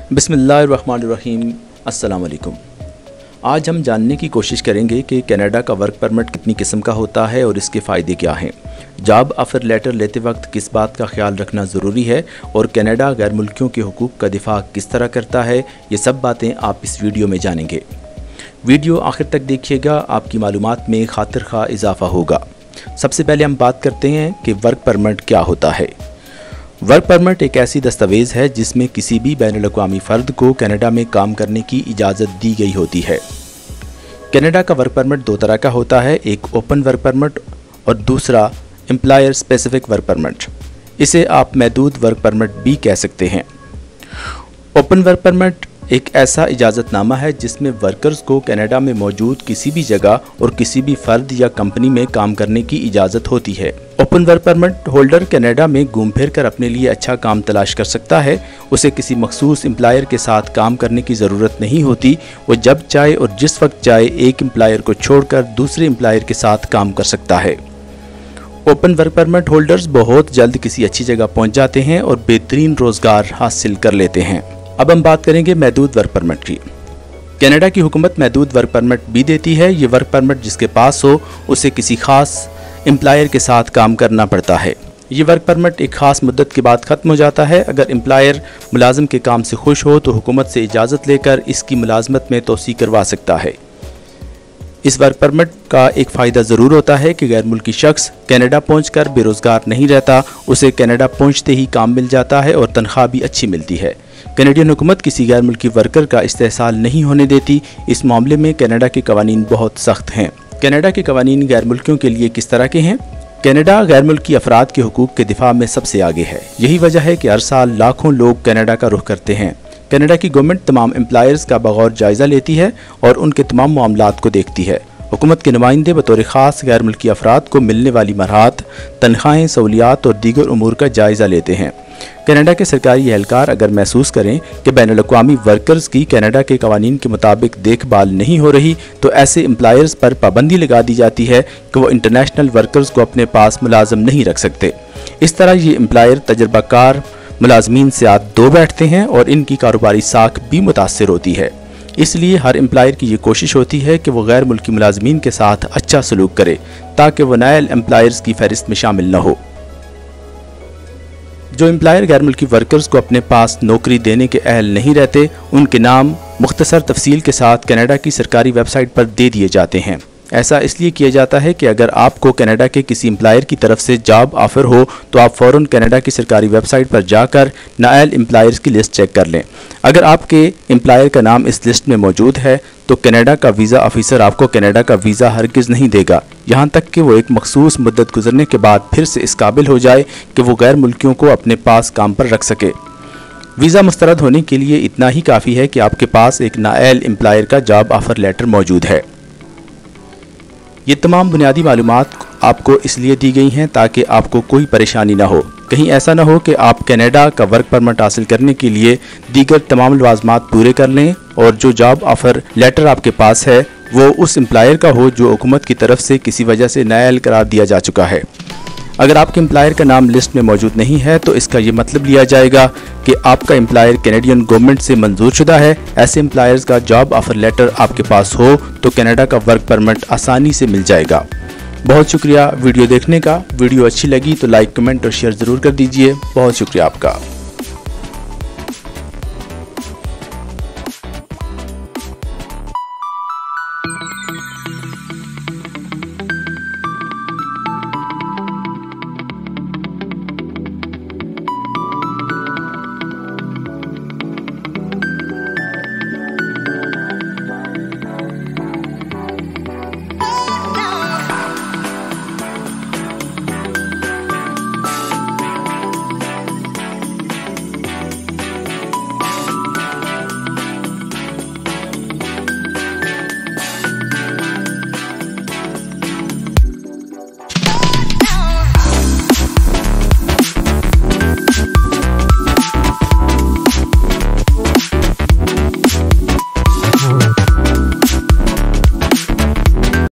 बिस्मिल्लाहिर्रहमानिर्रहीम। अस्सलाम वालेकुम। आज हम जानने की कोशिश करेंगे कि कनाडा का वर्क परमिट कितनी किस्म का होता है और इसके फ़ायदे क्या हैं। जॉब ऑफ़र लेटर लेते वक्त किस बात का ख्याल रखना ज़रूरी है और कनाडा गैर मुल्कियों के हुकूक़ का दिफा किस तरह करता है, ये सब बातें आप इस वीडियो में जानेंगे। वीडियो आखिर तक देखिएगा, आपकी मालूमात में खातिर खा इजाफ़ा होगा। सबसे पहले हम बात करते हैं कि वर्क परमिट क्या होता है। वर्क परमिट एक ऐसी दस्तावेज़ है जिसमें किसी भी बैनुल-अक़वामी फ़र्द को कनाडा में काम करने की इजाज़त दी गई होती है। कनाडा का वर्क परमिट दो तरह का होता है, एक ओपन वर्क परमिट और दूसरा एम्प्लॉयर स्पेसिफिक वर्क परमिट। इसे आप महदूद वर्क परमिट भी कह सकते हैं। ओपन वर्क परमिट एक ऐसा इजाज़तनामा है जिसमें वर्कर्स को कनाडा में मौजूद किसी भी जगह और किसी भी फ़र्द या कंपनी में काम करने की इजाज़त होती है। Open work permit holder Canada में घूम फिर कर अपने लिए अच्छा काम तलाश कर सकता है। उसे किसी मखसूस एम्प्लॉयर के साथ काम करने की ज़रूरत नहीं होती। वो जब चाहे और जिस वक्त चाहे एक एम्प्लॉयर को छोड़कर दूसरे एम्प्लॉयर के साथ काम कर सकता है। ओपन वर्क परमिट होल्डर्स बहुत जल्द किसी अच्छी जगह पहुंच जाते हैं और बेहतरीन रोज़गार हासिल कर लेते हैं। अब हम बात करेंगे महदूद वर्क परमिट की। कनाडा की हुकूमत महदूद वर्क परमिट भी देती है। ये वर्क परमिट जिसके पास हो उसे किसी ख़ास एम्प्लॉयर के साथ काम करना पड़ता है। ये वर्क परमिट एक ख़ास मुद्दत के बाद ख़त्म हो जाता है। अगर एम्प्लॉयर मुलाजिम के काम से खुश हो तो हुकूमत से इजाज़त लेकर इसकी मुलाजमत में तोसी करवा सकता है। इस वर्क परमिट का एक फ़ायदा ज़रूर होता है कि गैर मुल्की शख्स कनाडा पहुंचकर बेरोज़गार नहीं रहता, उसे कनाडा पहुंचते ही काम मिल जाता है और तनख्वाह भी अच्छी मिलती है। कनेडियन हुकूमत किसी गैर मुल्की वर्कर का इस्तेहसाल नहीं होने देती। इस मामले में कनाडा के कवानीन बहुत सख्त हैं। कनाडा के कवानीन गैर मुल्कियों के लिए किस तरह के हैं? कनाडा गैर मुल्की अफराद के हुकूक़ के दिफा में सबसे आगे है। यही वजह है कि हर साल लाखों लोग कनाडा का रुख करते हैं। कनाडा की गवर्नमेंट तमाम एम्प्लॉयर्स का बगौर जायज़ा लेती है और उनके तमाम मामलात को देखती है। हुकूमत के नुमाइंदे बतौर ख़ास गैर मुल्की अफराद को मिलने वाली मराहत, तनख्वाहें, सहूलियात और दीगर उमूर का जायज़ा लेते हैं। कनाडा के सरकारी एहलकार अगर महसूस करें कि बैनुल-अक़वामी वर्कर्स की कनाडा के कवानीन के मुताबिक देखभाल नहीं हो रही तो ऐसे एम्प्लॉयर्स पर पाबंदी लगा दी जाती है कि वो इंटरनेशनल वर्कर्स को अपने पास मुलाजिम नहीं रख सकते। इस तरह ये एम्प्लॉयर तजर्बाकार मुलाजमीन से हाथ धो बैठते हैं और इनकी कारोबारी साख भी मुतासर होती है। इसलिए हर एम्प्लॉयर की ये कोशिश होती है कि वो गैर मुल्की मुलाजमीन के साथ अच्छा सलूक करे ताकि वो नायल एम्प्लॉयर्स की फहरिस्त में शामिल न हो। जो एम्प्लॉयर गैर मुल्की वर्कर्स को अपने पास नौकरी देने के अहल नहीं रहते, उनके नाम मुख्तसर तफसील के साथ कनाडा की सरकारी वेबसाइट पर दे दिए जाते हैं। ऐसा इसलिए किया जाता है कि अगर आपको कनाडा के किसी एम्प्लॉयर की तरफ से जॉब ऑफ़र हो तो आप फ़ौरन कनाडा की सरकारी वेबसाइट पर जाकर नायल एम्प्लॉयर्स की लिस्ट चेक कर लें। अगर आपके एम्प्लॉयर का नाम इस लिस्ट में मौजूद है तो कनाडा का वीज़ा ऑफिसर आपको कनाडा का वीज़ा हरगिज़ नहीं देगा, यहाँ तक कि वो एक मखसूस मुद्दत गुजरने के बाद फिर से इस काबिल हो जाए कि वो गैर मुल्कियों को अपने पास काम पर रख सके। वीज़ा मुस्तरद होने के लिए इतना ही काफ़ी है कि आपके पास एक नायल एम्प्लॉयर का जॉब ऑफ़र लेटर मौजूद है। ये तमाम बुनियादी मालूमात आपको इसलिए दी गई हैं ताकि आपको कोई परेशानी ना हो। कहीं ऐसा ना हो कि आप कनाडा का वर्क परमिट हासिल करने के लिए दीगर तमाम लवाज़मात पूरे कर लें और जो जॉब ऑफ़र लेटर आपके पास है वो उस एम्प्लॉयर का हो जो हुकूमत की तरफ से किसी वजह से नायल करार दिया जा चुका है। अगर आपके एम्प्लॉयर का नाम लिस्ट में मौजूद नहीं है तो इसका ये मतलब लिया जाएगा कि आपका एम्प्लॉयर कैनेडियन गवर्नमेंट से मंजूर शुदा है। ऐसे एम्प्लॉयर्स का जॉब ऑफ़र लेटर आपके पास हो तो कनाडा का वर्क परमिट आसानी से मिल जाएगा। बहुत शुक्रिया वीडियो देखने का। वीडियो अच्छी लगी तो लाइक, कमेंट और शेयर ज़रूर कर दीजिए। बहुत शुक्रिया आपका।